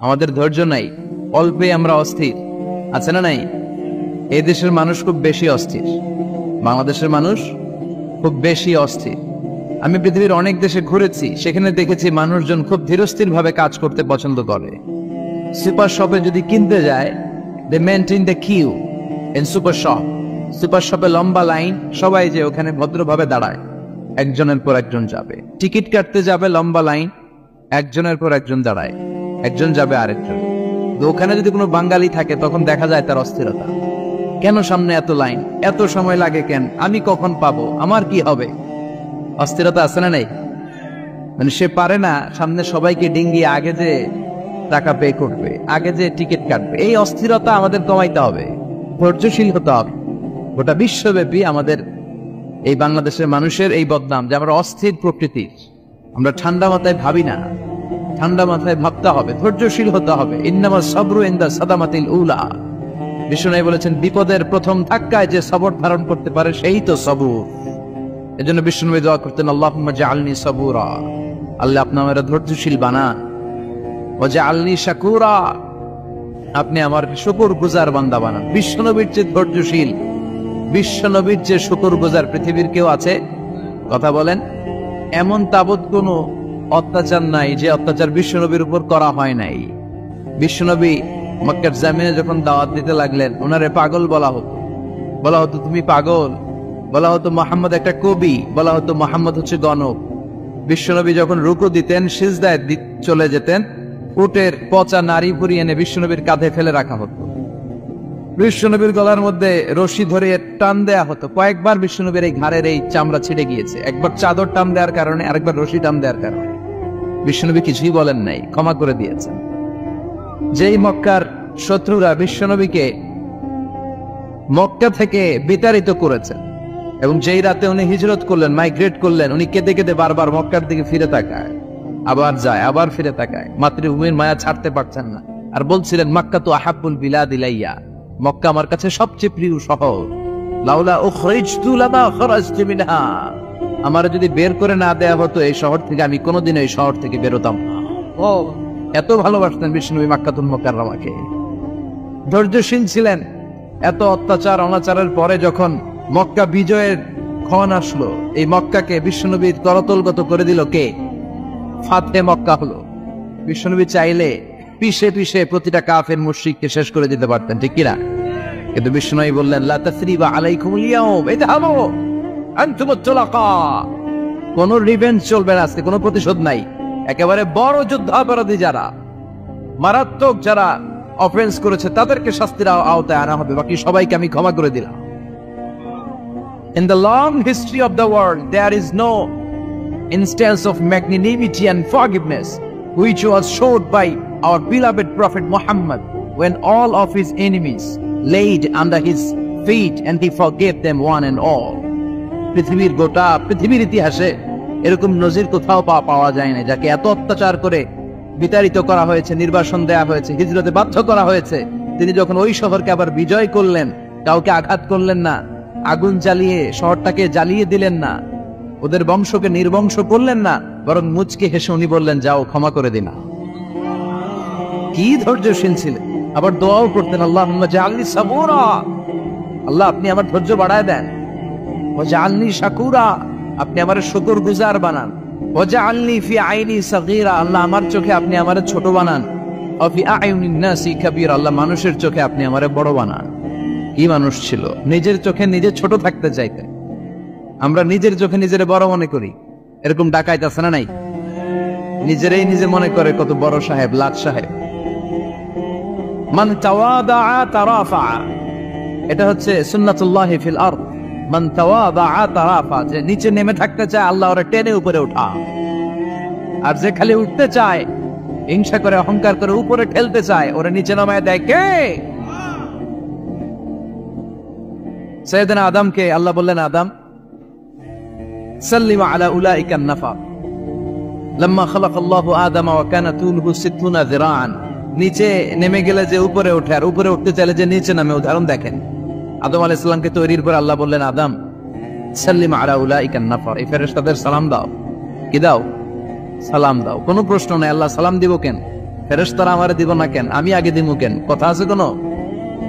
আমাদের ধৈর্য নাই, অল্পে আমরা অস্থির, আছে না নাই? এই দেশের মানুষ খুব বেশি অস্থির, বাংলাদেশের মানুষ খুব বেশি অস্থির। আমি পৃথিবীর অনেক দেশে ঘুরেছি, সেখানে দেখেছি মানুষজন খুব ধীরস্থির ভাবে কাজ করতে পছন্দ করে। সুপার শপে যদি কিনতে যায়, they maintain the queue in super shop. Super শপে লম্বা লাইন, সবাই যে ওখানে ভদ্রভাবে দাঁড়ায়, একজনের পর একজন যাবে। টিকিট কাটতে যাবে, লম্বা লাইন, একজনের পর একজন দাঁড়ায়, একজন যাবে আরেকজন। তো ওখানে যদি কোনো বাঙালি থাকে তখন দেখা যায় তার অস্থিরতা। কেন সামনে এত লাইন, এত সময় লাগে কেন, আমি কখন পাবো, আমার কি হবে? অস্থিরতা আছে না নেই? মানে সে পারে না সামনে সবাইকে ডিঙ্গিয়ে আগে যে টাকা পে করবে, আগে যে টিকিট কাটবে। এই অস্থিরতা আমাদের কমাইতে হবে, ধৈর্যশীল হতে হবে। গোটা বিশ্বব্যাপী আমাদের এই বাংলাদেশের মানুষের এই বদনাম যে আমরা অস্থির প্রকৃতির, আমরা ঠান্ডা মাথায় ভাবি না। ঠান্ডা মাথায় ভাবতে হবে, ধৈর্যশীল হতে হবে। ইন্নামা সাবরু ইনদা সাদামাতিল উলা। বিষ্ণু বলেছেন, বিপদের প্রথম ধাক্কায় যে সবর ধারণ করতে পারে সেই তো সবুর। এজন্য বিষ্ণু দোয়া করতেন, আল্লাহুম্মা জাআলনি সাবুরা, আল্লাহ আপনি আমাকে ধৈর্যশীল বানান। ওয়া জাআলনি শাকুরা, আপনি আমার শুকরগুজার বান্দা বানান। বিশ্বনবীর চেয়ে ধৈর্যশীল, বিশ্বনবীর চেয়ে শুকরগুজার পৃথিবীর কেউ আছে? কথা বলেন। এমন তাবৎ কোনো অত্যাচার নাই যে অত্যাচার বিশ্বনবীর উপর করা হয় নাই। বিশ্বনবী মক্কার জামিনে যখন দাওয়াত দিতে লাগলেন, ওনারে পাগল বলা হতো, বলা হতো তুমি পাগল, বলা হতো মুহাম্মদ একটা কবি, বলা হতো মুহাম্মদ হচ্ছে গণক। বিশ্বনবী যখন রুকু দিতেন, সিজদায় চলে যেতেন, উটের পচা নারী ভুরি এনে বিশ্বনবীর কাঁধে ফেলে রাখা হতো। বিশ্বনবীর গলার মধ্যে রশি ধরে টান দেয়া হতো। কয়েকবার বিশ্বনবীর এই ঘাড়ের এই চামড়া ছিঁড়ে গিয়েছে, একবার চাদর টান দেওয়ার কারণে, আরেকবার রশি টান দেওয়ার কারণে। বিশ্বনবী কিছুই বলেন নাই, ক্ষমা করে দিয়েছেন। যেই মক্কার শত্রুরা বিশ্বনবীকে মক্কা থেকে বিতাড়িত করেছেন, এবং যেই রাতে উনি হিজরত করলেন, মাইগ্রেট করলেন, উনি কেঁদে কেঁদে বারবার মক্কার দিকে ফিরে তাকায়, আবার যায়, আবার ফিরে তাকায়, মাতৃভূমির মায়া ছাড়তে পারছেন না। আর বলছিলেন, মক্কা তো আহাব্বুল বিলাদ ইলাইয়া, মক্কা আমার কাছে সবচেয়ে প্রিয় শহর। লাউলা উখরিজতু লামা খরাজতু মিনহা, আমার যদি বের করে না দেয়া হতো এই শহর থেকে, আমি কোনোদিন এই শহর থেকে বেরোতাম না। ও এত ভালোবাসতেন বিষ্ণু মক্কাতুল মুকাররমাকে, ধৈর্যশীল ছিলেন। এত অত্যাচার অনাচারের পরে যখন মক্কা বিজয়ের ক্ষণ আসলো, এই মক্কাকে বিশ্বনবীর করতলগত করে দিল কে? ফাতে মক্কা হলো। বিশ্বনবী চাইলে পিছে পিছে প্রতিটা কাফের মুশরিককে শেষ করে দিতে পারতেন, ঠিক কিনা? কিন্তু বিশ্বনবী বললেন, লা তাসরিবা আলাইকুমুল ইয়াউম ইযহাবু আনতুমুত তুলাকা। কোন রিভেঞ্জ চলবে না আজকে, কোনো প্রতিশোধ নাই। একেবারে বড় যুদ্ধাপরাধী যারা, মারাত্মক যারা অফেন্স করেছে, তাদেরকে শাস্তির আওতায় আনা হবে, বাকি সবাইকে আমি ক্ষমা করে দিলাম। In the long history of the world, there is no instance of magnanimity and forgiveness which was showed by our beloved Prophet Muhammad when all of his enemies laid under his feet and he forgave them one and all. পৃথিবীর গোটা পৃথিবীর ইতিহাসে এরকম নজির কোথাও পাওয়া যায় না, যাকে এত অত্যাচার করে বিতাড়িত করা হয়েছে, নির্বাসন দেয়া হয়েছে, হিজরতে বাধ্য করা হয়েছে। তিনি যখন ওই শহরকে আবার বিজয় করলেন, কাউকে আঘাত করলেন না, আগুন জ্বালিয়ে শহরটাকে জ্বালিয়ে দিলেন না, ওদের বংশকে নির্বংশ করলেন না, বরং মুচকে হেসে উনি বললেন, যাও ক্ষমা করে দিন। কি ধৈর্যশীল ছিলেন। আবার দোয়াও করতেন, আল্লাহুম্মা জাআলনি সাবুরা, আল্লাহ আপনি আমার ধৈর্য বাড়ায় দেন। ওয়া জাআলনি শাকুরা, আপনি আমার শুকরগুজার বানান। ওয়া জাআলনি ফি আইনি সাগীরা, আল্লাহ আমার চোখে আপনি আমারে ছোট বানান। ওয়া ফি আয়ুনিন নাসি কাবীরা, আল্লাহ মানুষের চোখে আপনি আমারে বড় বানান। কি মানুষ ছিল, নিজের চোখে নিজে ছোট থাকতে চাইতেন। আমরা নিজের চোখে নিজের বড় মনে করি, এরকম ডাকাইত আছে না নাই? নিজেরাই নিজে মনে করে কত বড় সাহেব, লাট সাহেব। মান তাওয়াদা তারাফা, এটা হচ্ছে সুন্নাতুল্লাহি ফিল আরদ। মান তাওয়াদা তারাফা, যে নিচে নেমে থাকতে চায় আল্লাহ ওরে টেনে উপরে উঠা, আর যে খালি উঠতে চায়, হিংসা করে অহংকার করে উপরে ঠেলতে চায়, ওরে নিচে নামায় দেয় কে? সাইয়েদনা আদমকে আল্লাহ বললেন, আদম সাল্লিম আলা উলাইকা নাফা লাম্মা খালাকাল্লাহু আদামা ওয়া কানা তুলহু 60 যিরাআন। নিচে নেমে গেলে যে উপরে ওঠে, আর উপরে উঠতে চাইলে যে নিচে নামে, উদাহরণ দেখেন। আদম আলাইহিস সালামকে তৈরির পর আল্লাহ বললেন, আদম সাল্লিম আলা উলাইকা নাফা, এই ফেরেশতাদের সালাম দাও। কি দাও? সালাম দাও। কোনো প্রশ্ন নাই, আল্লাহ সালাম দিব কেন? ফেরেশতারা আমারে দিব না কেন, আমি আগে দিব কেন? কথা আছে কোনো?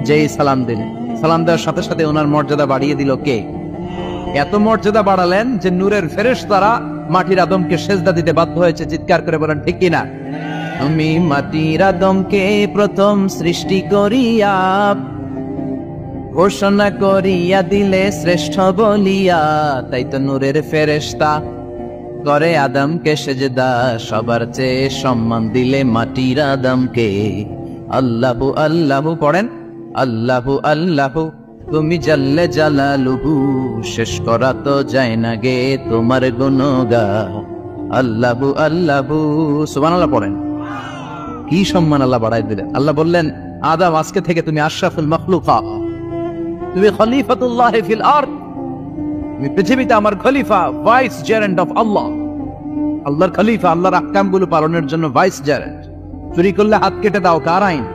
যেই সালাম দিলেন, সালাম দেওয়ার সাথে সাথে ওনার মর্যাদা বাড়িয়ে দিল কে? এত মর্যাদা বাড়ালেন যে নূরের ফেরেশতারা মাটির আদমকে সেজদা দিতে বাধ্য হয়েছে। চিৎকার করে বলেন ঠিক কিনা? তুমি মাটির আদমকে প্রথম সৃষ্টি করিয়া ঘোষণা করিয়া দিলে শ্রেষ্ঠ বলিয়া, তাই তো নূরের ফেরেশতা করে আদমকে সেজদা, সবার চেয়ে সম্মান দিলে মাটির আদমকে। আল্লাহু আল্লাহু পড়েন, আল্লাহু আল্লাহু তুমি জাল্লে জালালুহু, শেষ করা তো যায় না গে তোমার গুণগান। আল্লাহু আল্লাহু সুবহানাল্লাহ পড়েন। কি সম্মান আল্লাহ বাড়াই দিলেন। আল্লাহ বললেন, আদম আজকে থেকে তুমি আশরাফুল মাখলুকাত, তুমি খলিফাতুল্লাহ ফিল আরদ, তুমি পৃথিবীতে আমার খলিফা, ভাইস জেরেন্ট অফ আল্লাহ। আল্লাহর খলিফা, আল্লাহর আহকামগুলো পালনের জন্য ভাইস জেরেন্ট। চুরি করলে হাত কেটে দাও, কার আইন?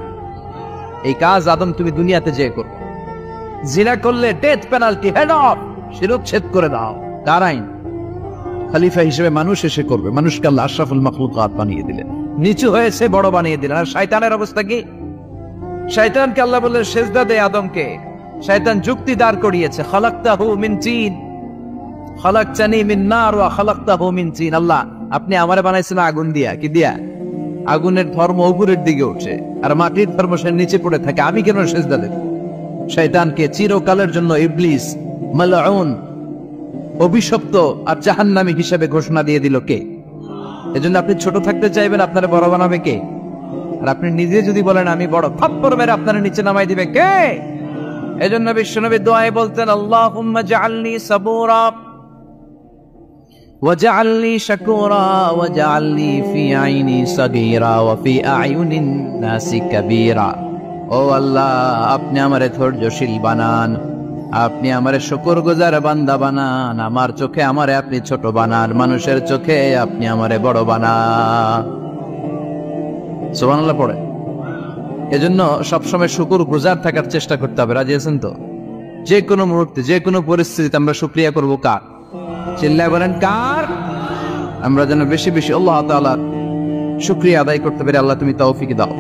এই কাজ আদম তুমি দুনিয়াতে যেয়ে করো। জিনা করলে ডেথ পেনাল্টি, হেড অফ, শিরচ্ছেদ করে দাও, কার আইন? খলিফা হিসেবে মানুষ এসে করবে। মানুষকে আল্লাহ আশরাফুল মাখলুকাত বানিয়ে দিলেন, নিচু হয়েছে বড় বানিয়ে দিলেন। আর শয়তানের অবস্থা কি? শয়তানকে আল্লাহ বললেন সেজদা দে আদমকে। শয়তান যুক্তি দাঁড় করিয়েছে, খালাকতাহু মিন তিন, খালাকতানি মিন নার ওয়া খালাকতাহু মিন তিন। আল্লাহ আপনি আমারে বানাইছেন আগুন দিয়া, কি দিয়া? আগুনের ধর্ম উপরের দিকে উঠে আর মাটির ধর্ম সে নিচে পড়ে থাকে, আমি কেন সেজদা দেব? শয়তানকে চিরকালের জন্য ইবলিস মালউন, অভিশপ্ত আর জাহান্নামী হিসেবে ঘোষণা দিয়ে দিল কে? এজন্য আপনি ছোট থাকতে চাইবেন, আপনারা বড় বানাবে কে? আর আপনি নিজে যদি বলেন আমি বড়, থাপ্পড় মেরে আপনারা নিচে নামাই দিবে কে? এজন্য বিশ্বনবী দোয়ায় বলতেন, আল্লাহুম্মা জাআলনি সাবুরা ওয়াজআলনি শাকুরা ওয়াজআলনি ফি আইনি সাগীরা ওয়া ফি আয়ুনিন নাসি কাবীরা। ও আল্লাহ, আপনি আমারে ধৈর্যশীল বানান, আপনি আমারে শুকরগুজার বান্দা বানান, আমার চোখে আমারে আপনি ছোট বানান, মানুষের চোখে আপনি আমারে বড় বানান। সুবহানাল্লাহ পড়ে। এজন্য সবসময় শুকরগুজার থাকার চেষ্টা করতে হবে। রাজি আছেন তো? যে কোনো মুহূর্তে, যে কোনো পরিস্থিতিতে আমরা শুকরিয়া করব কার? চিল্লায় বলেন কার? আমরা যেন বেশি বেশি আল্লাহ তাআলার শুকরিয়া আদায় করতে পারি। আল্লাহ তুমি তৌফিক দাও।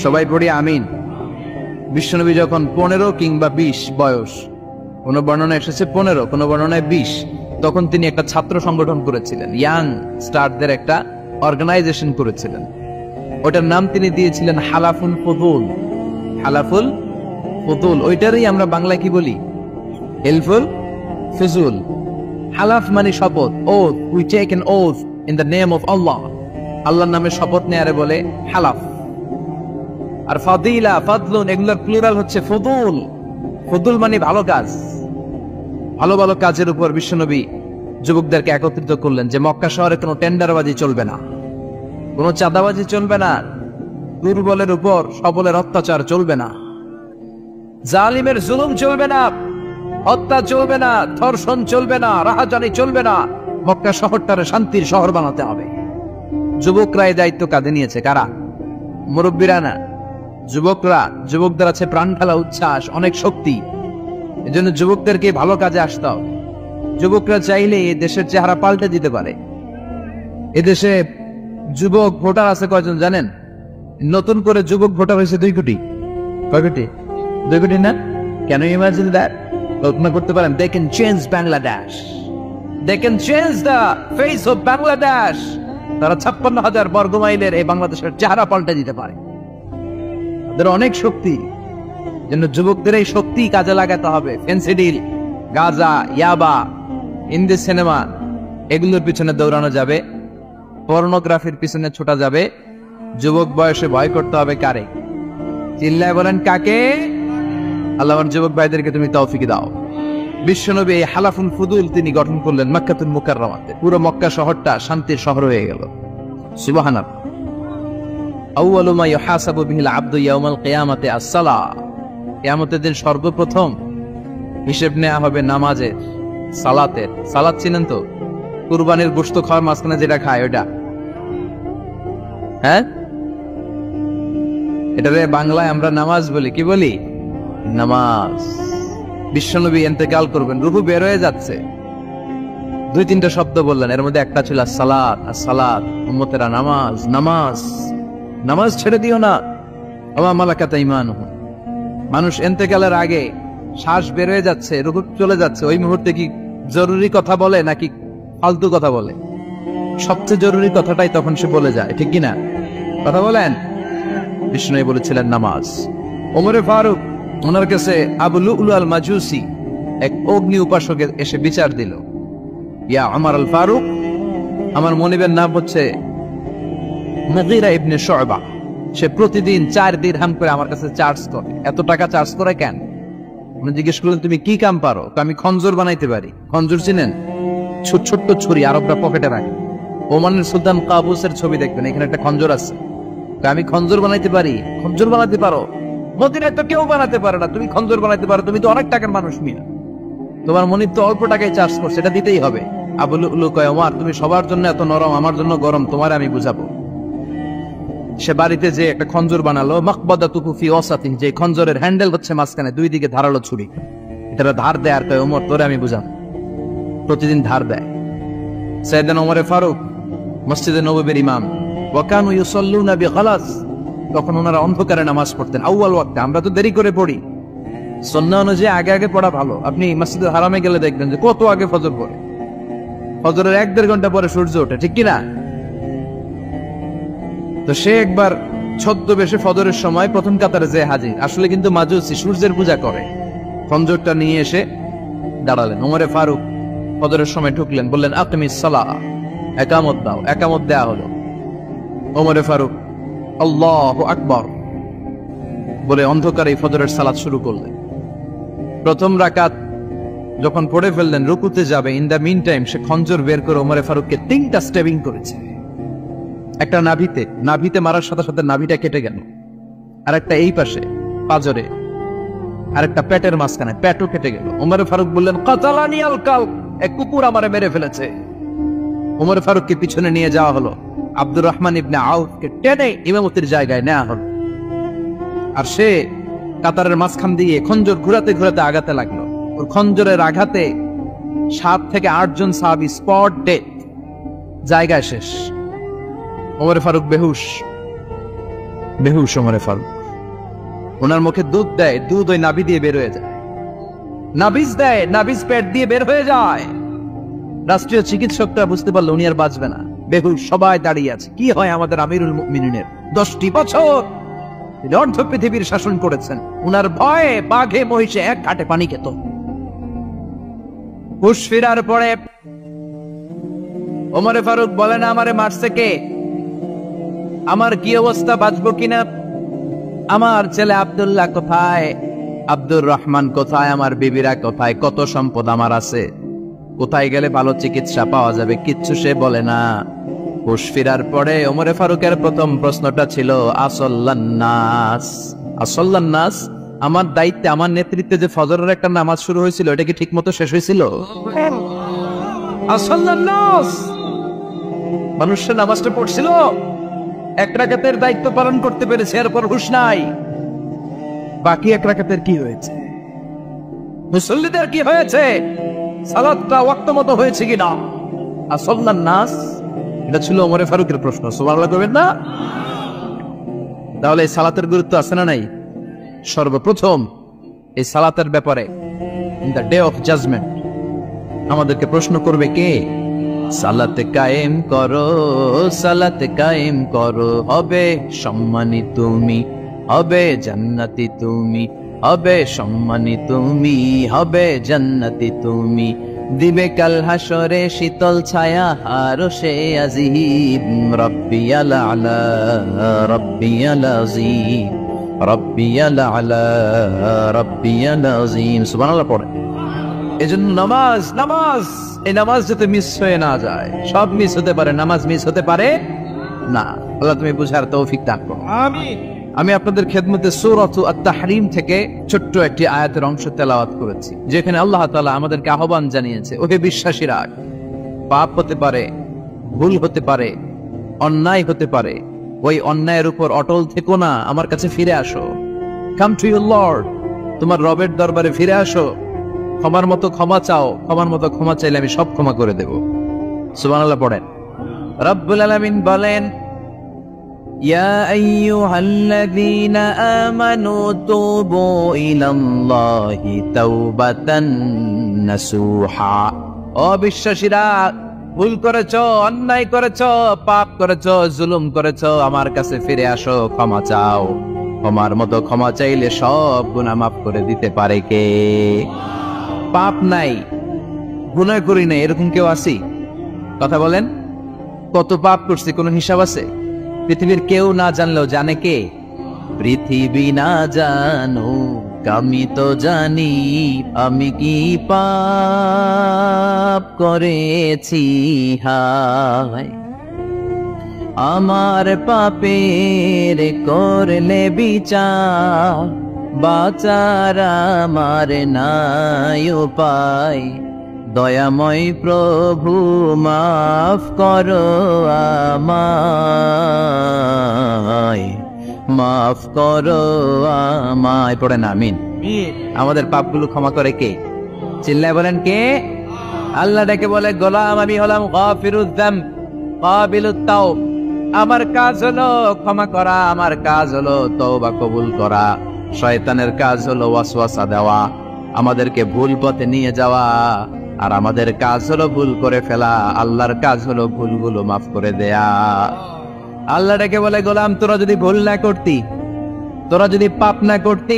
সবাই পড়ি আমিন। বিশ্বনবী যখন 15 কিংবা 20 বয়স, কোন বর্ণনায় এসেছে 15, কোন বর্ণনায় 20, তখন তিনি একটা ছাত্র সংগঠন করেছিলেন, ইয়াং স্টারদের একটা অর্গানাইজেশন করেছিলেন। ওটার নাম তিনি দিয়েছিলেন হালাফুল ফুদুল। হালাফুল ফুদুল, ওইটারই আমরা বাংলায় কি বলি? হেলফুল ফিজুল। হালাফ মানে শপথ, oath, we take an oath in the name of Allah. আল্লাহর নামে শপথ নেয়ারে বলে হালাফ। আর ফাদিলা, ফাদলুন, এগুলোর প্লুরাল হচ্ছে ফুদুল। ফুদুল মানে ভালো কাজ। ভালো ভালো কাজের উপর বিশ্বনবী যুবকদেরকে একত্রিত করলেন যে মক্কা শহরে কোনো টেন্ডারবাজি চলবে না, কোনো চাঁদাবাজি চলবে না, দুর্বলের উপর সবলের অত্যাচার চলবে না, জালিমের জুলুম চলবে না, হত্যা চলবে না, ধর্ষণ চলবে না, রাহাজানি চলবে না। মক্কা শহরটারে শান্তির শহর বানাতে হবে। যুবকরা এই দায়িত্ব কাঁধে নিয়েছে। কারা? মুরব্বীরা না, যুবকরা। যুবকদের আছে প্রাণ ঢালা উচ্ছ্বাস, অনেক শক্তি। এজন্য যুবকদেরকে ভালো কাজে আসতে হবে। যুবকরা চাইলে এই দেশের চেহারা পাল্টে দিতে পারে। এদেশে যুবক ভোটার আছে কয়জন জানেন? নতুন করে যুবক ভোটার হয়েছে 2 কোটি। কয় কোটি? 2 কোটি না? Can you imagine that? কল্পনা করতে পারেন? They can change Bangladesh. They can change the face of Bangladesh. তারা 56,000 বর্গ মাইলের এই বাংলাদেশের চেহারা পাল্টে দিতে পারে। তাদের অনেক শক্তি। জন্য যুবকদের এই শক্তি কাজে লাগাতে হবে। ফেন্সিডিল, গাঁজা, ইয়াবা, হিন্দি সিনেমা, এগুলোর পিছনে দৌড়ানো যাবে, পর্নোগ্রাফির পিছনে ছোটা যাবে। যুবক বয়সে ভয় করতে হবে কারে? চিল্লায় বলেন কাকে? আল্লাহ আমার যুবক ভাইদেরকে তুমি তৌফিক দাও। বিশ্বনবী এই হালাফুল ফুদুল তিনি গঠন করলেন মক্কাতুল মুকাররমাতে। পুরো মক্কা শহরটা শান্তির শহর হয়ে গেল। সুবহানাল্লাহ। আউয়ালু মা ইউহাসাবু বিহিল আবদু ইয়াউমাল কিয়ামাতি আস-সালাহ। কিয়ামতের দিন সর্বপ্রথম হিসেব নেওয়া হবে নামাজের, সালাতের। সালাত চিনেন তো? কুরবানির গোশত খাওয়ার মাঝখানে যেটা খায় ওটা, হ্যাঁ, এটারে বাংলায় আমরা নামাজ বলি। কি বলি? নামাজ। বিশ্বনবী ইন্তেকাল করবেন, রূহু বের হয়ে যাচ্ছে, 2-3টা শব্দ বললেন, এর মধ্যে একটা ছিল সালাত। আর সালাত উম্মতেরা নামাজ, নামাজ। নামাজ ছেড়ে দিও না। ওয়া মালাকাত আইমানুহুম। মানুষ ইন্তেকালের আগে শ্বাস বের হয়ে যাচ্ছে, রূহ চলে যাচ্ছে, ওই মুহূর্তে কি জরুরি কথা বলে নাকি ফালতু কথা বলে? সবচেয়ে জরুরি কথাটাই তখন সে বলে যায়, ঠিক কিনা? কথা বলেন। বিষ্ণু বলেছিলেন নামাজ। ওমরে ফারুক, ওনার কাছে আবু লুলু আল মাজুসি এক অগ্নি উপাসক এসে বিচার দিল, ইয়া ওমর আল ফারুক, আমার মনিবের নাম হচ্ছে মুগীরা ইবনে শুবা, সে প্রতিদিন 4 দিরহাম করে আমার কাছে চার্জ করে। এত টাকা চার্জ করে কেন? উনি জিজ্ঞেস করলেন, তুমি কি কাম পারো? আমি খঞ্জর বানাইতে পারি। খঞ্জর চিনেন? ছোট ছোট্ট ছুরি আরবরা পকেটে রাখে। ওমানের সুলতান কাবুসের ছবি দেখবেন, এখানে একটা খঞ্জর আছে। আমি খঞ্জর বানাইতে পারি। খঞ্জর বানাতে পারো? মদিনায় তো কেউ বানাতে পারে না, তুমি খঞ্জর বানাইতে পারো? তুমি তো অনেক টাকার মানুষ মিয়া, তোমার মনিব তো অল্প টাকায় চার্জ করছে, এটা দিতেই হবে। আবু লুলু কয়, ওমর তুমি সবার জন্য এত নরম, আমার জন্য গরম, তোমার আমি বুঝাবো। সে বাড়িতে যে একটা খঞ্জর বানালো, মাকবাদাতুহু ফি ওয়াসাতিহি, যে খঞ্জরের হ্যান্ডেল হচ্ছে মাঝখানে, দুই দিকে ধারালো ছুরি। এটা ধার দেয় আর কয়, ওমর তোরে আমি বুঝাবো। প্রতিদিন ধার দেয়। সাইয়েদনা ওমর ফারুক মসজিদে নববীর ইমাম, ওয়া কানু ইউসাল্লুনা বিগালাস, তখন ওনারা অন্ধকারে নামাজ পড়তেন আউয়াল ওয়াক্তে। আমরা তো দেরি করে পড়ি, সুন্নাহ অনুযায়ী আগে আগে পড়া ভালো। আপনি মসজিদুল হারামে গেলে দেখবেন যে কত আগে ফজর পড়ে। ফজরের 1-1.5 ঘন্টা পরে সূর্য ওঠে, ঠিক কিনা? তো সে একবার ছদ্মবেশে ফজরের সময় প্রথম কাতারে যে হাজির, আসলে কিন্তু মাজুসি, সূর্যের পূজা করে। খঞ্জরটা নিয়ে এসে দাঁড়ালেন। ওমরে ফারুক ফজরের সময় ঢুকলেন, বললেন আকিমিস সালাহ, একামত দাও। একামত দেয়া হলো। ওমরে ফারুক আল্লাহু আকবার বলে অন্ধকারে ফজরের সালাত শুরু করলেন। প্রথম রাকাত যখন পড়ে ফেললেন, রুকুতে যাবে, ইন দা মিন টাইম সে খঞ্জর বের করে ওমরে ফারুককে 3টা স্টেবিং করেছে। একটা নাভিতে মারার সাথে সাথে নাভিটা কেটে গেল, আর একটা এই পাশে পাজরে, আর একটা পেটের মাঝখানে, পেটও কেটে গেল। ওমরে ফারুক বললেন, কাতালানি আল কালব, এক কুকুর আমারে মেরে ফেলেছে। ওমরে ফারুককে পিছনে নিয়ে যাওয়া হলো। আব্দুর রহমান ইবনে আউফকে টেনে ইমামতির জায়গায় নেওয়া হলো। আর সে কাতারের মাঝখান দিয়ে খঞ্জর ঘুরাতে ঘুরাতে আগাতে লাগলো। ওর খঞ্জরের আঘাতে 7 থেকে 8 জন সাহাবী স্পট ডেথ, জায়গায় শেষ। ওমরে ফারুক বেহুশ। ওমরে ফারুক, ওনার মুখে দুধ দেয়, দুধ ওই নাভি দিয়ে বের হয়ে যায়। নাভিজ দেয়, নাভিজ পেট দিয়ে বের হয়ে যায়। রাষ্ট্রীয় চিকিৎসকরা বুঝতে পারলো উনি আর বাঁচবে না, বেহুশ। সবাই দাঁড়িয়ে আছে। কি হয় আমাদের আমিরুল মুমিনিনের? 10টি বছর তিনি অর্ধ পৃথিবীর শাসন করেছেন, উনার ভয়ে বাঘে মহিষে এক ঘাটে পানি খেত। হুশ ফিরার পরে ওমরে ফারুক বলেন, আমারে মারছে কে? আমার কি অবস্থা, বাঁচবো কিনা? আমার ছেলে আব্দুল্লাহ কোথায়? আব্দুর রহমান কোথায়? আমার বিবিরা কোথায়? কত সম্পদ আমার আছে, কোথায় গেলে ভালো চিকিৎসা পাওয়া যাবে? কিচ্ছু সে বলে না। হুশ ফিরার পরে ওমরে ফারুকের প্রথম প্রশ্নটা ছিল, আসল্লান্নাস, আসল্লান্নাস, আমার দায়িত্বে, আমার নেতৃত্বে যে ফজরের একটা নামাজ শুরু হয়েছিল, এটা কি ঠিক মতো শেষ হয়েছিল? আসল্লান্নাস, মানুষের নামাজটা পড়ছিল, এক রাকাতের দায়িত্ব পালন করতে পেরেছে, এরপর হুশ নাই। বাকি এক রাকাতের কি হয়েছে? মুসল্লিদের কি হয়েছে? সালাতটা ওয়াক্ত মতো হয়েছে কিনা? আসল্লান্নাস, এটা ছিল ওমরে ফারুকের প্রশ্ন। সুবহানাল্লাহ করবেন না? তাহলে এই সালাতের গুরুত্ব আছে না নাই? সর্বপ্রথম এই সালাতের ব্যাপারে in the day of judgement আমাদেরকে প্রশ্ন করবে কে? সালাতে কায়েম করো, সালাতে কায়েম করো, হবে সম্মানী তুমি, হবে জান্নাতি তুমি, হবে সম্মানী তুমি, হবে জান্নাতি তুমি। দিবে কাল হাসরে শীতল ছায়া আরশে আজিম, রব্বিয়াল আলা, রব্বিয়াল আযীম, রব্বিয়াল আলা, রব্বিয়াল আযীম। সুবহানাল্লাহ পড়ে। এজন্য নামাজ, নামাজ, এই নামাজ যাতে মিস হয়ে না যায়। সব মিস হতে পারে, নামাজ মিস হতে পারে না। আল্লাহ তুমি বুঝার তৌফিক দান করো, আমিন। আমি আপনাদের খেদমতে সূরাত আত-তাহরীম থেকে ছোট্ট একটি আয়াতের অংশ তেলাওয়াত করেছি, যেখানে আল্লাহ তাআলা আমাদেরকে আহ্বান জানিয়েছে, ওহে বিশ্বাসীরা, পাপ হতে পারে, ভুল হতে পারে, অন্যায় হতে পারে, ওই অন্যায়ের উপর অটল থেকো না, আমার কাছে ফিরে আসো। কাম টু ইউর লর্ড, তোমার রবের দরবারে ফিরে আসো, ক্ষমার মতো ক্ষমা চাও, ক্ষমার মতো ক্ষমা চাইলে আমি সব ক্ষমা করে দেব। সুবহানাল্লাহ পড়েন। রব্বুল আলামিন বলেন, ইয়া আইয়ুহাল্লাযীনা আমানু তুবু ইলাল্লাহি তাওবাতান নাসুহা। অবিশ্বাসীরা, ভুল করেছো, অন্যায় করেছো, পাপ করেছো, জুলুম করেছো, আমার কাছে ফিরে আসো, ক্ষমা চাও। ক্ষমার মতো ক্ষমা চাইলে সব গুনাহ মাফ করে দিতে পারে কে? পাপ নাই, গুনাহ করি নাই, এরকম কেউ আছি? কথা বলেন, কত পাপ করছি কোনো হিসাব আছে? পৃথিবীর কেউ না জানলেও জানে কে? পৃথিবী না জানো আমি তো জানি, আমি কি পাপ করেছি হায়। আমার পাপের করলে বিচার, বাঁচার আমার নাই উপায়। দয়াময় প্রভু মাফ করো আমায়, মাফ করো আমায়। পড়েন আমিন। আমাদের পাপগুলো ক্ষমা করে কে? চিল্লায় বলেন কে? আল্লাহ ডেকে বলে, গোলাম আমি হলাম গাফিরুয যামব কাবিলুত তাওব। আমার কাজ হলো ক্ষমা করা, আমার কাজ হলো তওবা কবুল করা। শয়তানের কাজ হলো ওয়াসওয়াসা দেওয়া, আমাদেরকে ভুল পথে নিয়ে যাওয়া। আর আমাদের কাজ হলো ভুল করে ফেলা, আল্লাহর কাজ হলো ভুলগুলো মাফ করে দেয়া। আল্লাহ ডেকে বলে, গোলাম তোরা যদি ভুল না করতি, তোরা যদি পাপ না করতি,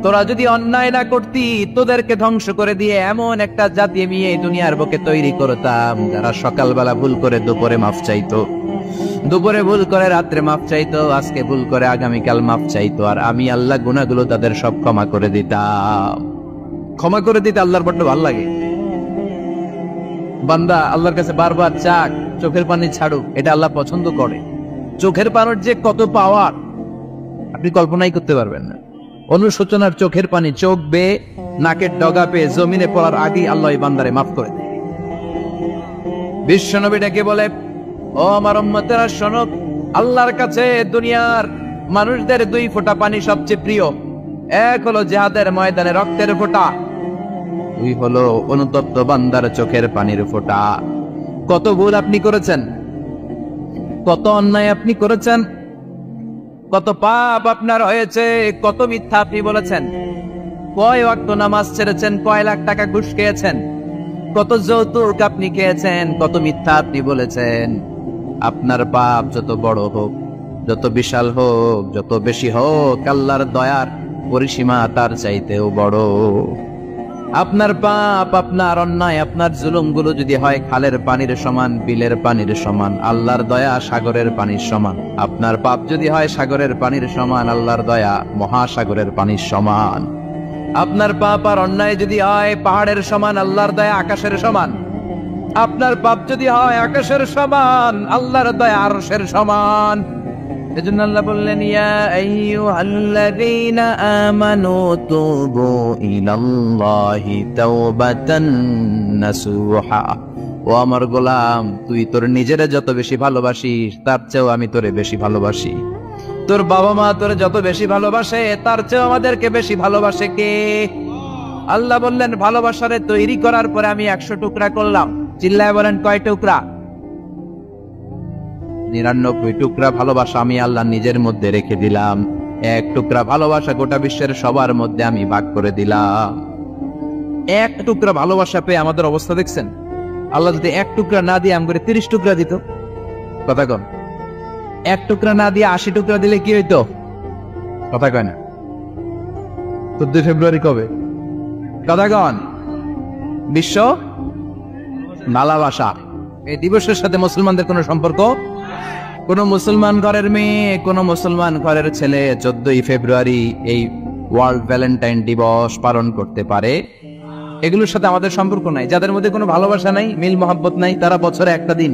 তোরা যদি অন্যায় না করতি, তোদেরকে ধ্বংস করে দিয়ে এমন একটা জাতি আমি এই দুনিয়ার বুকে তৈরি করতাম যারা সকালবেলা ভুল করে দুপুরে মাফ চাইতো, দুপুরে ভুল করে রাত্রে মাফ চাইতো, আজকে ভুল করে আগামীকাল মাফ চাইতো। আর আমি আল্লাহ গুনাহগুলো তাদের সব ক্ষমা করে দিতাম। ক্ষমা করে দিতে আল্লাহর বড্ড ভালো লাগে। বান্দা আল্লাহর কাছে বারবার চাক, চোখের পানি ছাড়ুক, এটা আল্লাহ পছন্দ করে। চোখের পানির যে কত পাওয়ার আপনি কল্পনাই করতে পারবেন না। অনুশোচনার চোখের পানি চোখ বেয়ে নাকের ডগা পেয়ে জমিনে পড়ার আগেই আল্লাহ এই বান্দারে মাফ করে দেয়। বিশ্বনবী ডেকে বলে, ও আমার উম্মতেরা শোনো, আল্লাহর কাছে দুনিয়ার মানুষদের দুই ফোঁটা পানি সবচেয়ে প্রিয়। এক হলো জিহাদের ময়দানে রক্তের ফোঁটা, দুই হলো অনুতপ্ত বান্দার চোখের পানির ফোঁটা। কত ভুল আপনি করেছেন, কত অন্যায় আপনি করেছেন, কত পাপ আপনার হয়েছে, কত মিথ্যা আপনি বলেছেন, কয় ওয়াক্ত নামাজ ছেড়েছেন, কয় লাখ টাকা ঘুষ খেয়েছেন, কত যৌতুক আপনি খেয়েছেন, কত মিথ্যা আপনি বলেছেন। আপনার পাপ যত বড় হোক, যত বিশাল হোক, যত বেশি হোক, আল্লাহর দয়ার পরিসীমা তার চাইতেও বড়। আপনার পাপ, আপনার অন্যায়, আপনার জুলুমগুলো যদি হয় খালের পানির সমান, বিলের পানির সমান, আল্লাহর দয়া সাগরের পানির সমান। আপনার পাপ যদি হয় সাগরের পানির সমান, আল্লাহর দয়া মহাসাগরের পানির সমান। আপনার পাপ আর অন্যায় যদি হয় পাহাড়ের সমান, আল্লাহর দয়া আকাশের সমান। আপনার পাপ যদি হয় আকাশের সমান, আল্লাহর দয়া আরশের সমান। এজন্য আল্লাহ বললেন, ইয়া আইয়ুহাল্লাযীনা আমানু তুবু ইলাল্লাহি তাওবাতান নাসুহা। ও আমার গোলাম, তুই তোর নিজেরে যত বেশি ভালোবাসিস তার চেয়েও আমি তোরে বেশি ভালোবাসি। তোর বাবা মা তোরে যত বেশি ভালোবাসে তার চেয়েও আমাদেরকে বেশি ভালোবাসে কে? আল্লাহ বললেন, ভালোবাসারে তৈরি করার পরে আমি 100 টুকরা করলাম। চিল্লায় বলেন, কয় টুকরা? 99 টুকরা ভালোবাসা আমি আল্লাহ নিজের মধ্যে রেখে দিলাম। 1 টুকরা ভালোবাসা গোটা বিশ্বের সবার মধ্যে আমি ভাগ করে দিলাম। 1 টুকরা ভালোবাসা পেয়ে আমাদের অবস্থা দেখছেন? আল্লাহ যদি 1 টুকরা না দিয়ে আমাকে 30 টুকরা দিত, কথা কন। 1 টুকরা না দিয়ে 80 টুকরা দিলে কি হইতো? কথা কয় না। 14 ফেব্রুয়ারি কবে? কথা কন। বিশ্ব ভালোবাসা এই দিবসের সাথে মুসলমানদের কোনো সম্পর্ক? কোন মুসলমান ঘরের মেয়ে, কোন মুসলমান ঘরের ছেলে 14 ফেব্রুয়ারি এই ওয়ার্ল্ড ভ্যালেন্টাইন দিবস পালন করতে পারে? এগুলোর সাথে আমাদের সম্পর্ক নাই। যাদের মধ্যে কোনো ভালোবাসা নাই, মিল মহব্বত নাই, তারা বছরে একটা দিন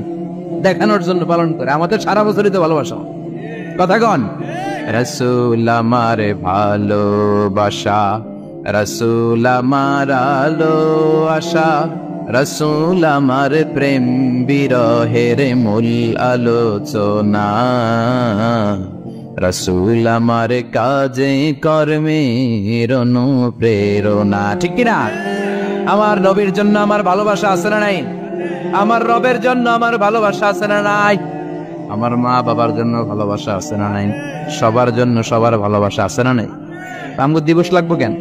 দেখানোর জন্য পালন করে। আমাদের সারা বছরই তো ভালোবাসা। কথা কন। রাসূল আমার ভালোবাসা, রাসূল আমার আলো আশা, রাসূল আমার প্রেম বিরহের মূল আলোচনা, রাসূল আমার কাজে কর্মের অনুপ্রেরণা। ঠিক কিনা? আমার নবীর জন্য আমার ভালোবাসা আছে না নাই? আমার রবের জন্য আমার ভালোবাসা আছে না নাই? আমার মা বাবার জন্য ভালোবাসা আছে না নাই? সবার জন্য সবার ভালোবাসা আছে না নাই? আমগো দিবস লাগবো কেন?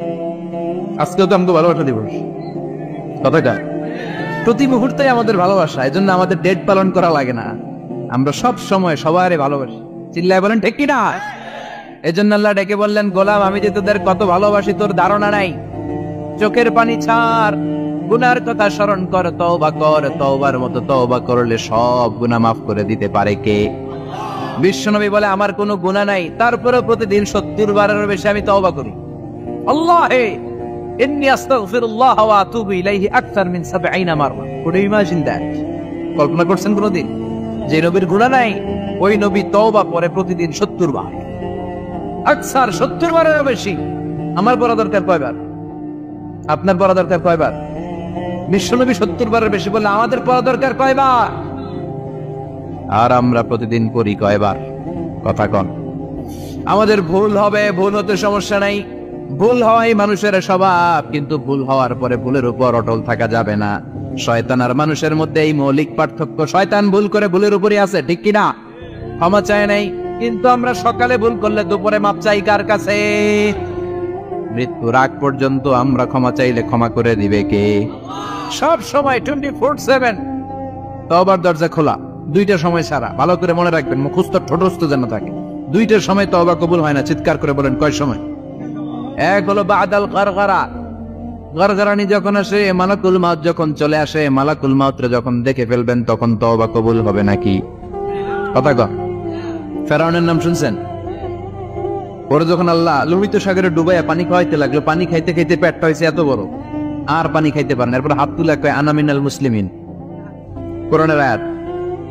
আজকেও তো আমগো ভালোবাসা দিবস। কথাটা প্রতি মুহূর্তে আমাদের ভালোবাসা, এই জন্য আমাদের ডেট পালন করা লাগে না। আমরা সব সময় সবারই ভালোবাসি। চিল্লায় বলেন ঠিক কিনা? এই জন্য আল্লাহ ডেকে বললেন, গোলাম আমি যে তোদের কত ভালোবাসি তোর ধারণা নাই। চোখের পানি ছাড়, গুনার কথা স্মরণ কর, তওবা কর। তওবার মতো তওবা করলে সব গুনাহ মাফ করে দিতে পারে কে? বিশ্বনবী বলে আমার কোনো গুনাহ নাই, তারপরেও প্রতিদিন 70 বারের বেশি আমি তওবা করি। আল্লাহে ইন্নী আস্তাগফিরুল্লাহ ওয়া আতুবু ইলাইহি আকসার মিন 70 মাররা। Could you imagine that? কল্পনা করছেন কোনদিন যে নবীর গুনাহ নাই, ওই নবী তওবা করে প্রতিদিন 70 বার, আকসার 70 বারেরও বেশি। আমার পড়া দরকার কয়বার? আপনার পড়া দরকার কয়বার? বিশ্বনবী 70 বারের বেশি বললে আমাদের পড়া দরকার কয়বার? আর আমরা প্রতিদিন পড়ি কয়বার? কথা কন। আমাদের ভুল হবে, ভুল হতে সমস্যা নাই, ভুল হওয়াই মানুষের স্বভাব, কিন্তু ভুল হওয়ার পরে ভুলের উপর অটল থাকা যাবে না। শয়তান আর মানুষের মধ্যে এই মৌলিক পার্থক্য। শয়তান ভুল করে ভুলের উপরই আছে, ঠিক কিনা? ক্ষমা চায় নাই, কিন্তু আমরা সকালে ভুল করলে দুপুরে মাপ চাই কার কাছে? মৃত্যুর আগ পর্যন্ত আমরা ক্ষমা চাইলে ক্ষমা করে দিবে কে? সব সময় 24/7 তওবার দরজা খোলা, দুইটা সময় ছাড়া। ভালো করে মনে রাখবেন, মুখস্থ ঠোঁটস্থ যেন থাকে। দুইটার সময় তওবা কবুল হয় না। চিৎকার করে বলেন কয় সময়? এক হলো বাদাল গারগারা, গারগারানি যখন আসে, মালাকুল মাউত যখন চলে আসে, মালাকুল মাউতরে যখন দেখে ফেলবেন তখন তওবা কবুল হবে নাকি? কথা কন। ফেরাউনের নাম শুনছেন? ওরা যখন আল্লাহ লোহিত সাগরে ডুবাইয়া পানি খাওয়াইতে লাগলো, পানি খাইতে খাইতে পেটটা হয়েছে এত বড়, আর পানি খাইতে পারেন। এরপর হাত তুলে কয় আনা মিনাল মুসলিমিন। কোরআনের আয়াত,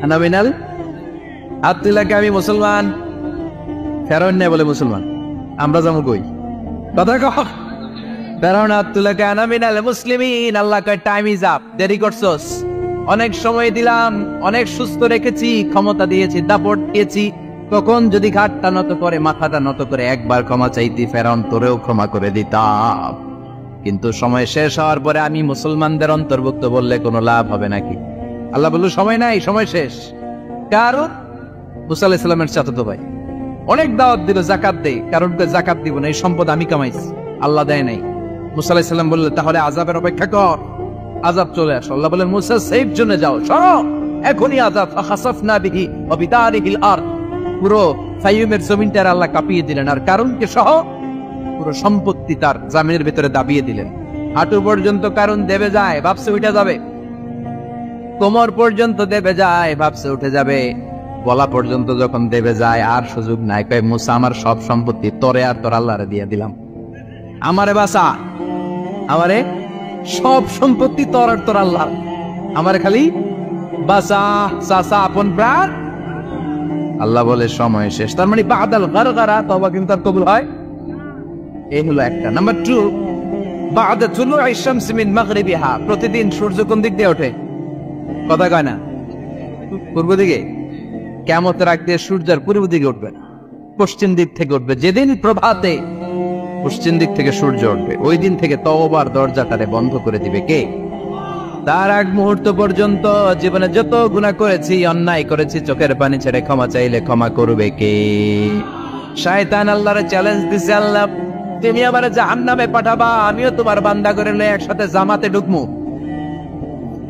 আনা মিনাল, হাত তুলে কয় আমি মুসলমান। ফেরাউন নাই বলে মুসলমান, আমরা যাবো কই? কথা কও। ফেরাউন হাত তুলে কয় আনা মিনাল মুসলিমিন। আল্লাহ কয় টাইম ইজ আপ, দেরি করছস। অনেক সময় দিলাম, অনেক সুস্থ রেখেছি, ক্ষমতা দিয়েছি, দাপট দিয়েছি। তখন যদি ঘাটটা নত করে, মাথাটা নত করে একবার ক্ষমা চাইতি, ফেরাউন তোরেও ক্ষমা করে দিতাম। কিন্তু সময় শেষ হওয়ার পরে আমি মুসলমানদের অন্তর্ভুক্ত বললে কোনো লাভ হবে নাকি? আল্লাহ বলল সময় নাই, সময় শেষ। কারণ মুসা আলাইহিস সালামের চাচাতো ভাই অনেক দাওয়াত দিল, জাকাত দে, কারণ জাকাত দিব না, এই সম্পদ আমি কামাইছি, আল্লাহ দেয় নাই। মুসা আলাইহিস সালাম বললেন তাহলে আযাবের অপেক্ষা কর, আযাব চলে আসো। আল্লাহ বলেন মুসা সেফ জোনে যাও, সরো, এখনই আযাব। ফাখাসাফনা বিহি ওয়া বিদারিহিল আরদ, পুরো ফাইয়ুমের জমিনটার আল্লাহ কাঁপিয়ে দিলেন, আর কারুনকে সহ পুরো সম্পত্তি তার জামিনের ভিতরে দাবিয়ে দিলেন। হাঁটু পর্যন্ত কারুন দেবে যায়, ভাবছে উঠে যাবে। কোমর পর্যন্ত দেবে যায়, ভাবছে উঠে যাবে। গলা পর্যন্ত যখন দেবে যায় আর সুযোগ নাই। কয় মুসা আমার সব সম্পত্তি তোরে আর তোর আল্লাহরে দিয়ে দিলাম, আমারে বাঁচা, আমারে সব সম্পত্তি তোর আর তোর আল্লাহ, আমারে খালি বাঁচা, চাচা আপন প্রাণ। আল্লাহ বলে সময় শেষ। তার মানে বাদাল গারগারা তওবা কিন্তু আর কবুল হয়। এই হলো একটা। নাম্বার 2, বাদা তুলুই শামসি মিন মাগরিবিহা, প্রতিদিন সূর্য কোন দিক দিয়ে ওঠে? কথা কয় না? পূর্ব দিকে। কিয়ামতের আগ দিয়ে সূর্যের পূর্ব দিকে উঠবে না, পশ্চিম দিক থেকে উঠবে। যেদিন প্রভাতে পশ্চিম দিক থেকে সূর্য উঠবে, ওই দিন থেকে তওবার দরজাটারে বন্ধ করে দিবে কে? তার আগ মুহূর্ত পর্যন্ত জীবনে যত গুনাহ করেছি, অন্যায় করেছি, চোখের পানি ছেড়ে ক্ষমা চাইলে ক্ষমা করবে কে? শয়তান আল্লাহরে চ্যালেঞ্জ দিছে, আল্লাহ তুমি আমারে জাহান্নামে পাঠাবা, আমিও তোমার বান্দা করে লয়ে একসাথে জামাতে ঢুকমু।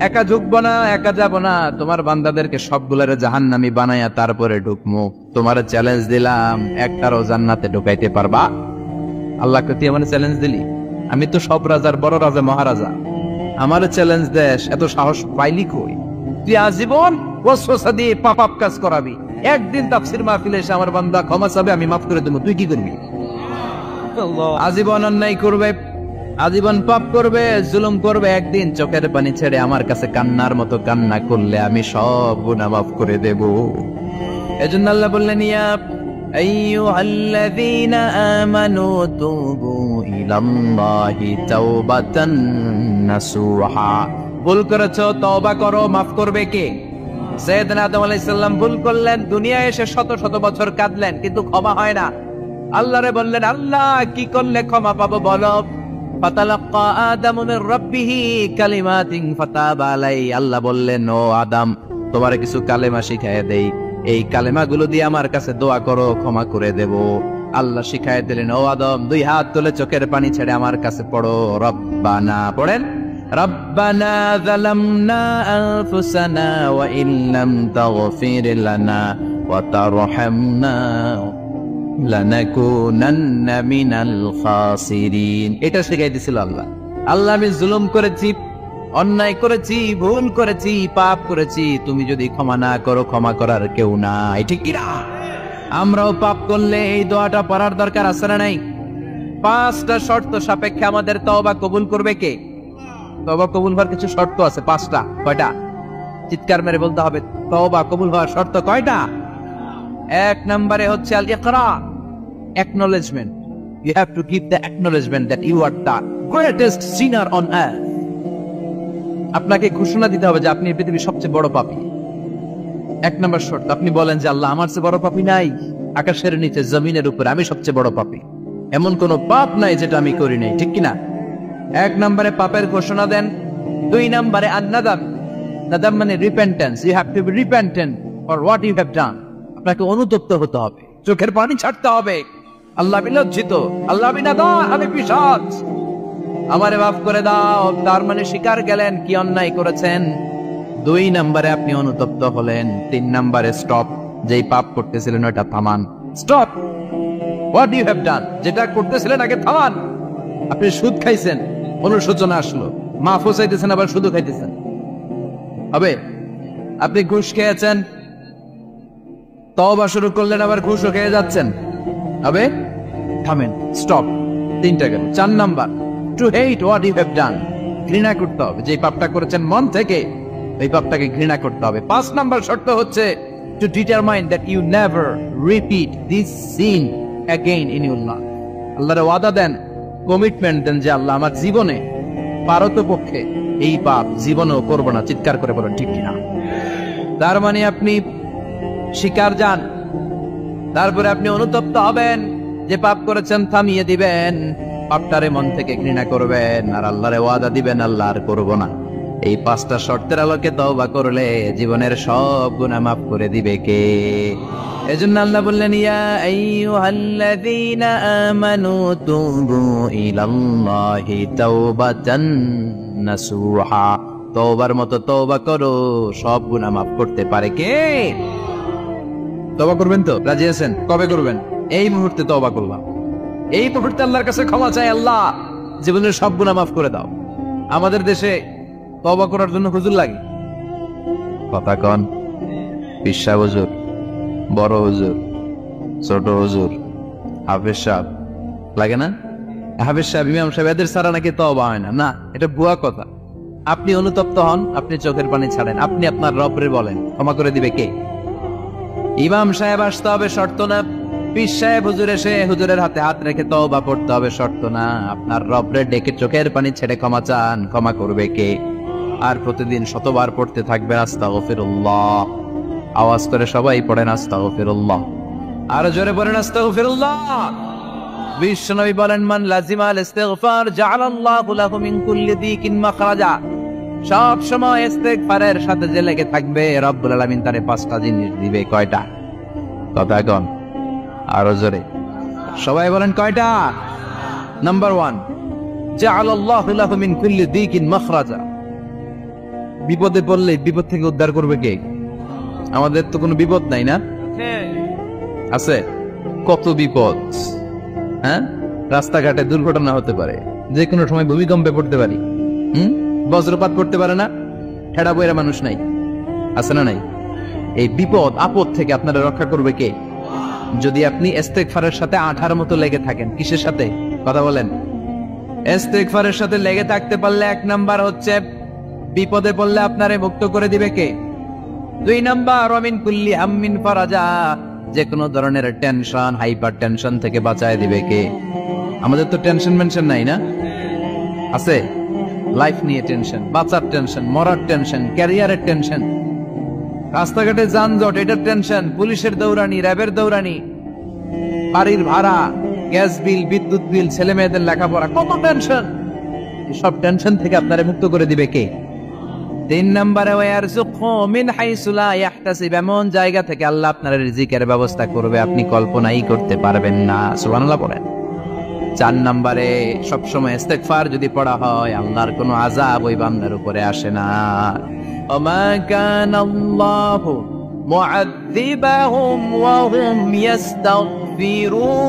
একা ঢুকবো না, একা যাব না, তোমার বান্দাদেরকে সবগুলারে জাহান্নামী বানাইয়া তারপরে ঢুকমু। তোমার চ্যালেঞ্জ দিলাম, একটারও জান্নাতে ঢুকাইতে পারবা? আল্লাহকে তুই আমার চ্যালেঞ্জ দিলি? আমি তো সব রাজার বড় রাজা, মহারাজা, আমার চ্যালেঞ্জ দেশ, এত সাহস পাইলি কই? তুই আজীবন ওয়াসওয়াসা দিয়ে পাপ কাজ করাবি, একদিন তাফসীর মাহফিলে এসে আমার বান্দা ক্ষমা চাবে, আমি মাফ করে দেবো, তুই কি করবি? আজীবন অন্যায় করবে, আজীবন পাপ করবে, জুলুম করবে, একদিন চোখের পানি ছেড়ে আমার কাছে কান্নার মতো কান্না করলে আমি সব গুনাহ মাফ করে দেব। এজন্য আল্লাহ বললেন ইয়া আইয়ুহাল্লাযীনা আমানু তুবু ইলাল্লাহি তাওবাতান নাসুহা। ভুল করেছো, তওবা করো, মাফ করবে কে? সাইয়েদনা আদম আলাইহিস সালাম ভুল করলেন, দুনিয়ায় এসে শত শত বছর কাঁদলেন, কিন্তু ক্ষমা হয় না। আল্লাহরে বললেন আল্লাহ কি করলে ক্ষমা পাবো বলো? ফাতালাক্কা আদামু মির রাব্বিহি কালিমাতিন ফাতাবা আলাইহি। আল্লাহ বললেন ও আদম তোমারে কিছু কালেমা শিখাইয়া দেই, এই কালেমাগুলো দিয়ে আমার কাছে দোয়া করো, ক্ষমা করে দেব। আল্লাহ শিখায় দিলেন, ও আদম, 2 হাত তুলে চোখের পানি ছেড়ে আমার কাছে পড়ো, রব্বানা। পড়েন, রব্বানা যালামনা আনফুসানা ওয়া ইল্লাম তাগফির লানা ওয়া তারহামনা লানাকুনান্না মিনাল খাসিরিন। এটা শিখাই দিয়েছিল আল্লাহ। আল্লাহ, আমি জুলুম করেছি, অন্যায় করেছি, ভুল করেছি, পাপ করেছি, তুমি যদি ক্ষমা না করো, ক্ষমা করার কেউ নাই, ঠিক কি না? আমরাও পাপ করলে এই দোয়াটা পড়ার দরকার আছে না নাই? 5টা শর্ত সাপেক্ষে আমাদের তওবা কবুল করবে কে? তওবা কবুল হওয়ার কিছু শর্ত আছে 5টা। কয়টা? চিৎকার মেরে বলতে হবে, তওবা কবুল হওয়ার শর্ত কয়টা? 1 নম্বরে হচ্ছে আল ইকরার, acknowledgement. You have to give the acknowledgement that you are the greatest sinner on earth. আপনাকে ঘোষণা দিতে হবে যে আপনি এই পৃথিবীর সবচেয়ে বড় পাপী। 1 নম্বর শর্ত, আপনি বলেন যে আল্লাহ, আমার চেয়ে বড় পাপী নাই, আকাশের নিচে জমিনের উপরে আমি সবচেয়ে বড় পাপী, এমন কোন পাপ নাই যেটা আমি করি নাই, ঠিক কিনা? 1 নম্বরে পাপের ঘোষণা দেন। 2 নম্বরে আন-নাদাম, নাদাম মানে repentance. You have to be repentant for what you have done. আপনাকে অনুতপ্ত হতে হবে, চোখের পানি ছাড়তে হবে। আল্লাহ, আমি লজ্জিত, আল্লাহ আমি নাদান, আমি পিশাচ, আমারে মাফ করে দাও। তার মানে স্বীকার গেলেন কি অন্যায় করেছেন। 2 নম্বরে আপনি অনুতপ্ত হলেন। 3 নম্বরে স্টপ, যেই পাপ করতেছিলেন ওটা থামান। Stop, what you have done, যেটা করতেছিলেন আগে থামান। আপনি সুদ খাইছেন, অনুশোচনা আসলো, মাফও চাইতেছেন, আবার সুদও খাইতেছেন, হবে? আপনি ঘুষ খেয়েছেন, তওবা শুরু করলেন, আবার ঘুষও খেয়ে যাচ্ছেন, হবে? থামেন, স্টপ। 3টা গেল। 4 number, to hate what you have done, ঘৃণা করতে হবে, যে পাপটা করেছেন মন থেকে এই পাপটাকে ঘৃণা করতে হবে। 5 নাম্বার শর্ত হচ্ছে to determine that you never repeat this sin again in your life. আল্লাহর ওয়াদা দেন, কমিটমেন্ট দেন যে আল্লাহ, আমার জীবনে পারতপক্ষে এই পাপ জীবনেও করব না। চিৎকার করে বলেন, ঠিক কিনা? তার মানে আপনি স্বীকার যান, তারপরে আপনি অনুতপ্ত হবেন, যে পাপ করেছেন থামিয়ে দিবেন, পাপটারে মন থেকে ঘৃণা করবেন, আর আল্লাহরে ওয়াদা দিবেন, আল্লাহ আর করব না। এই 5টা শর্তের আলোকে তওবা করলে জীবনের সব গুনাহ মাফ করে দিবে কে? এজন্য আল্লাহ বললেন, ইয়া আইয়ুহাল্লাযীনা আমানু তুবু ইলাল্লাহি তাওবাতান নাসুহা। তওবার মতো তওবা করো, সব গুনাহ মাফ করতে পারে কে? তওবা করবেন তো? রাজি আছেন? কবে করবেন? এই মুহূর্তে তওবা করলাম, এই মুহূর্তে আল্লাহর কাছে ক্ষমা চাই, আল্লাহ জীবনের সব গুনাহ মাফ করে দাও। আমাদের দেশে তওবা করার জন্য হুজুর লাগে, কথা কন, পিসা হুজুর, বড় হুজুর, ছোট হুজুর, হাফেজ সাহেব লাগে না? হাফেজ সাহেব, ইমাম সাহেব, এদের ছাড়া নাকি তওবা হয় না। না, এটা ভুয়া কথা। আপনি অনুতপ্ত হন, আপনি চোখের পানি ছাড়েন, আপনি আপনার রবরে বলেন, ক্ষমা করে দিবে কে? ইমাম সাহেব আসতে হবে, শর্ত না। পীর সাহেব হুজুর এসে হুজুরের হাতে হাত রেখে তওবা পড়তে হবে, শর্ত না। আপনার রবরে ডেকে চোখের পানি ছেড়ে ক্ষমা চান, ক্ষমা করবে কে? আর প্রতিদিন শতবার পড়তে থাকবেন আস্তাগফিরুল্লাহ। আওয়াজ করে সবাই পড়েন আস্তাগফিরুল্লাহ, আর জোরে পড়েন আস্তাগফিরুল্লাহ। বিশ্বনবী বলেন, মান লাজিমাল ইস্তিগফার জাআলাল্লাহু লাহু মিন কুল্লি দিকিন মাখরাজা। সব সময় ইস্তিগফারের সাথে যে লেগে থাকবে, রব্বুল আলামিন তারে 5টা জিনিস দিবে। কয়টা? কথা কন, আরো জোরে সবাই বলেন, কয়টা? নাম্বার 1, জাআলাল্লাহু লাহু মিন কুল্লি দিকিন মাখরাজা। বিপদে পড়লে বিপদ থেকে উদ্ধার করবে কে? আমাদের তো কোনো বিপদ নাই, না আছে? কত বিপদ, হ্যাঁ? রাস্তাঘাটে দুর্ঘটনা হতে পারে, যে কোনো সময় ভূমিকম্পে পড়তে পারি, বজ্রপাত পড়তে পারে না, ঠেড়া বইরা মানুষ নাই, আছে না নাই? এই বিপদ আপদ থেকে আপনারা রক্ষা করবে কে? যদি আপনি ইস্তেগফারের সাথে আঠার মতো লেগে থাকেন। কিসের সাথে? কথা বলেন। ইস্তেগফারের সাথে লেগে থাকতে পারলে 1 নাম্বার হচ্ছে বিপদে পড়লে আপনারে মুক্ত করে দিবে কে? 2 নাম্বার, ওয়ামিন কুল্লি হাম্মিন ফারাজা। যে কোনো ধরনের টেনশন, হাইপার টেনশন থেকে বাঁচায় দিবে কে? আমাদের তো টেনশন মেনশন নাই, না আছে? লাইফ নিয়ে টেনশন, বাঁচার টেনশন, মরার টেনশন, ক্যারিয়ারের টেনশন, রাস্তাঘাটে যানজট, এটার টেনশন, পুলিশের দৌড়ানি, র্যাবের দৌড়ানি, বাড়ির ভাড়া, গ্যাস বিল, বিদ্যুৎ বিল, ছেলে মেয়েদের লেখাপড়া, কত টেনশন। সব টেনশন থেকে আপনারা মুক্ত করে দিবে কে? তিন নম্বরে ওয়ারযুকহু মিন হাইসু লা ইয়াহতাসিব, এমন জায়গা থেকে আল্লাহ আপনার রিজিকের ব্যবস্থা করবে আপনি কল্পনাই করতে পারবেন না। সুবহানাল্লাহ বলেন। চার নম্বরে সবসময় ইস্তিগফার যদি পড়া হয় আল্লাহর কোনো আযাব ওই বান্দার উপরে আসে না। ওমা কানাল্লাহু মুআযযিবাহুম ওয়া হুম ইস্তাগফিরুন,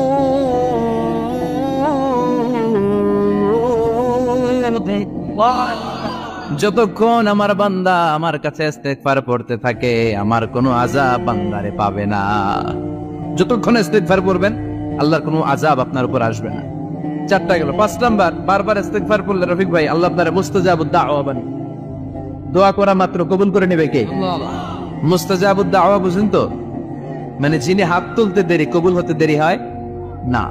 যতক্ষণ আমার বান্দা আমার কাছে ইস্তিগফার পড়তে থাকে আমার কোনো আযাব বান্দারে পাবে না। যতক্ষণ ইস্তিগফার পড়বেন আল্লাহর কোনো আযাব আপনার উপর আসবে না। চারটা গেল। পাঁচ নাম্বার, বারবার ইস্তিগফার পড়লে রফিক ভাই আল্লাহ আপনার মুস্তাজাবুদ দাওয়া বানাবে। দোয়া করা মাত্র কবুল করে নেবে কে? মুস্তাজাবুদ দাওয়া বুঝেন তো? মানে যিনি হাত তুলতে দেরি কবুল হতে দেরি হয় না।